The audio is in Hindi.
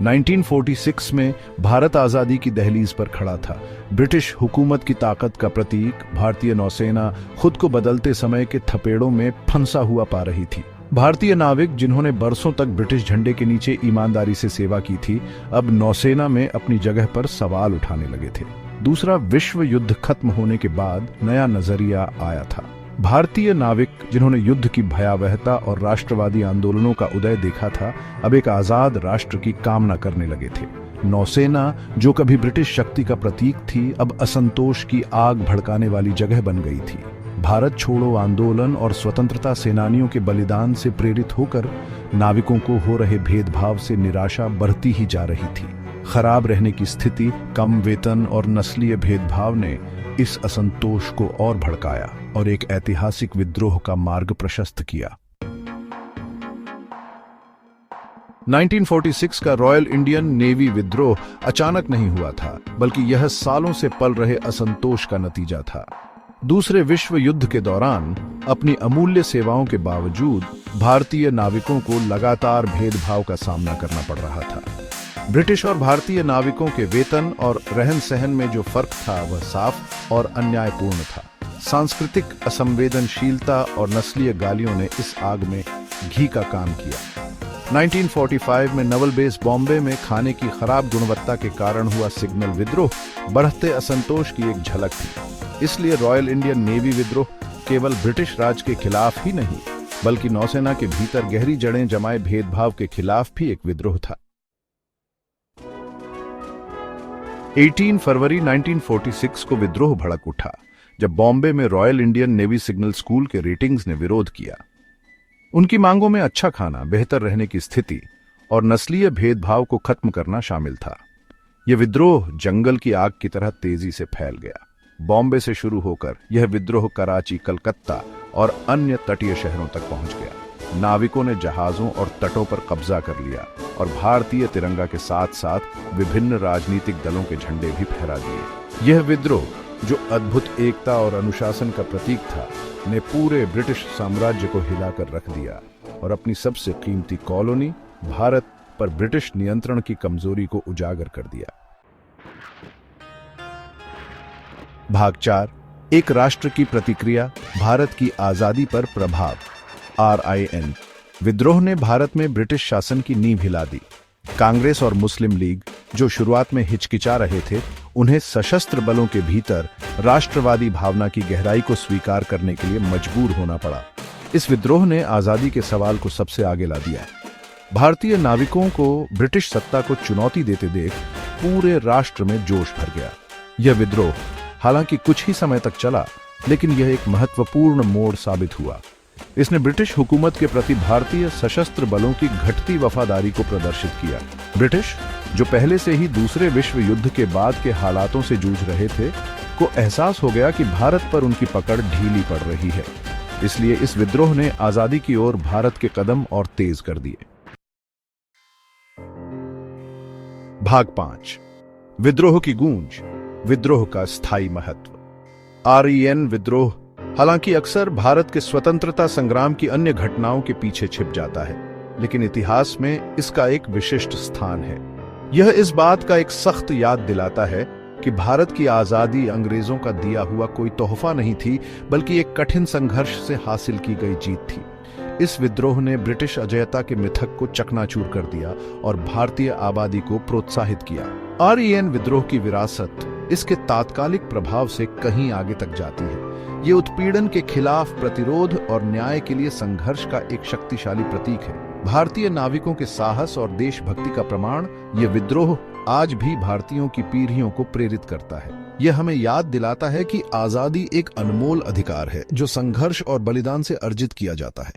1946 में भारत आजादी की दहलीज पर खड़ा था। ब्रिटिश हुकूमत की ताकत का प्रतीक भारतीय नौसेना खुद को बदलते समय के थपेड़ों में फंसा हुआ पा रही थी। भारतीय नाविक जिन्होंने बरसों तक ब्रिटिश झंडे के नीचे ईमानदारी से सेवा की थी, अब नौसेना में अपनी जगह पर सवाल उठाने लगे थे। दूसरा विश्व युद्ध खत्म होने के बाद नया नजरिया आया था। भारतीय नाविक जिन्होंने युद्ध की भयावहता और राष्ट्रवादी आंदोलनों का उदय देखा था, अब एक आजाद राष्ट्र की कामना करने लगे थे। नौसेना जो कभी ब्रिटिश शक्ति का प्रतीक थी, अब असंतोष की आग भड़काने वाली जगह बन गई थी। भारत छोड़ो आंदोलन और स्वतंत्रता सेनानियों के बलिदान से प्रेरित होकर नाविकों को हो रहे भेदभाव से निराशा बढ़ती ही जा रही थी। खराब रहने की स्थिति, कम वेतन और नस्लीय भेदभाव ने इस असंतोष को और भड़काया और एक ऐतिहासिक विद्रोह का मार्ग प्रशस्त किया। 1946 का रॉयल इंडियन नेवी विद्रोह अचानक नहीं हुआ था, बल्कि यह सालों से पल रहे असंतोष का नतीजा था। दूसरे विश्व युद्ध के दौरान अपनी अमूल्य सेवाओं के बावजूद भारतीय नाविकों को लगातार भेदभाव का सामना करना पड़ रहा था। ब्रिटिश और भारतीय नाविकों के वेतन और रहन सहन में जो फर्क था, वह साफ और अन्यायपूर्ण था। सांस्कृतिक असंवेदनशीलता और नस्लीय गालियों ने इस आग में घी का काम किया। 1945 में नवल बेस बॉम्बे में खाने की खराब गुणवत्ता के कारण हुआ सिग्नल विद्रोह बढ़ते असंतोष की एक झलक थी। इसलिए रॉयल इंडियन नेवी विद्रोह केवल ब्रिटिश राज के खिलाफ ही नहीं, बल्कि नौसेना के भीतर गहरी जड़ें जमाए भेदभाव के खिलाफ भी एक विद्रोह था। 18 फरवरी 1946 को विद्रोह भड़क उठा, जब बॉम्बे में royal Indian navy signal school के रेटिंग्स ने विरोध किया। उनकी मांगों में अच्छा खाना, बेहतर रहने की स्थिति और नस्लीय भेदभाव को खत्म करना शामिल था। यह विद्रोह जंगल की आग की तरह तेजी से फैल गया। बॉम्बे से शुरू होकर यह विद्रोह कराची, कलकत्ता और अन्य तटीय शहरों तक पहुंच गया। नाविकों ने जहाजों और तटों पर कब्जा कर लिया और भारतीय तिरंगा के साथ साथ विभिन्न राजनीतिक दलों के झंडे भी फहरा दिए। यह विद्रोह, जो अद्भुत एकता और अनुशासन का प्रतीक था, ने पूरे ब्रिटिश साम्राज्य को हिलाकर रख दिया और अपनी सबसे कीमती कॉलोनी भारत पर ब्रिटिश नियंत्रण की कमजोरी को उजागर कर दिया। भाग 4, एक राष्ट्र की प्रतिक्रिया, भारत की आजादी पर प्रभाव। RIN विद्रोह ने भारत में ब्रिटिश शासन की नींव हिला दी। कांग्रेस और मुस्लिम लीग, जो शुरुआत में हिचकिचा रहे थे, उन्हें सशस्त्र बलों के भीतर राष्ट्रवादी भावना की गहराई को स्वीकार करने के लिए मजबूर होना पड़ा। इस विद्रोह ने आजादी के सवाल को सबसे आगे ला दिया। भारतीय नाविकों को ब्रिटिश सत्ता को चुनौती देते देख पूरे राष्ट्र में जोश भर गया। यह विद्रोह हालांकि कुछ ही समय तक चला, लेकिन यह एक महत्वपूर्ण मोड़ साबित हुआ। इसने ब्रिटिश हुकूमत के प्रति भारतीय सशस्त्र बलों की घटती वफादारी को प्रदर्शित किया। ब्रिटिश, जो पहले से ही दूसरे विश्व युद्ध के बाद के हालातों से जूझ रहे थे, को एहसास हो गया कि भारत पर उनकी पकड़ ढीली पड़ रही है। इसलिए इस विद्रोह ने आजादी की ओर भारत के कदम और तेज कर दिए। भाग 5, विद्रोह की गूंज, विद्रोह का स्थायी महत्व। RIN विद्रोह हालांकि अक्सर भारत के स्वतंत्रता संग्राम की अन्य घटनाओं के पीछे छिप जाता है, लेकिन इतिहास में इसका एक विशिष्ट स्थान है। यह इस बात का एक सख्त याद दिलाता है कि भारत की आजादी अंग्रेजों का दिया हुआ कोई तोहफा नहीं थी, बल्कि एक कठिन संघर्ष से हासिल की गई जीत थी। इस विद्रोह ने ब्रिटिश अजयता के मिथक को चकनाचूर कर दिया और भारतीय आबादी को प्रोत्साहित किया। RIN विद्रोह की विरासत इसके तात्कालिक प्रभाव से कहीं आगे तक जाती है। ये उत्पीड़न के खिलाफ प्रतिरोध और न्याय के लिए संघर्ष का एक शक्तिशाली प्रतीक है। भारतीय नाविकों के साहस और देशभक्ति का प्रमाण, ये विद्रोह आज भी भारतीयों की पीढ़ियों को प्रेरित करता है। यह हमें याद दिलाता है कि आजादी एक अनमोल अधिकार है, जो संघर्ष और बलिदान से अर्जित किया जाता है।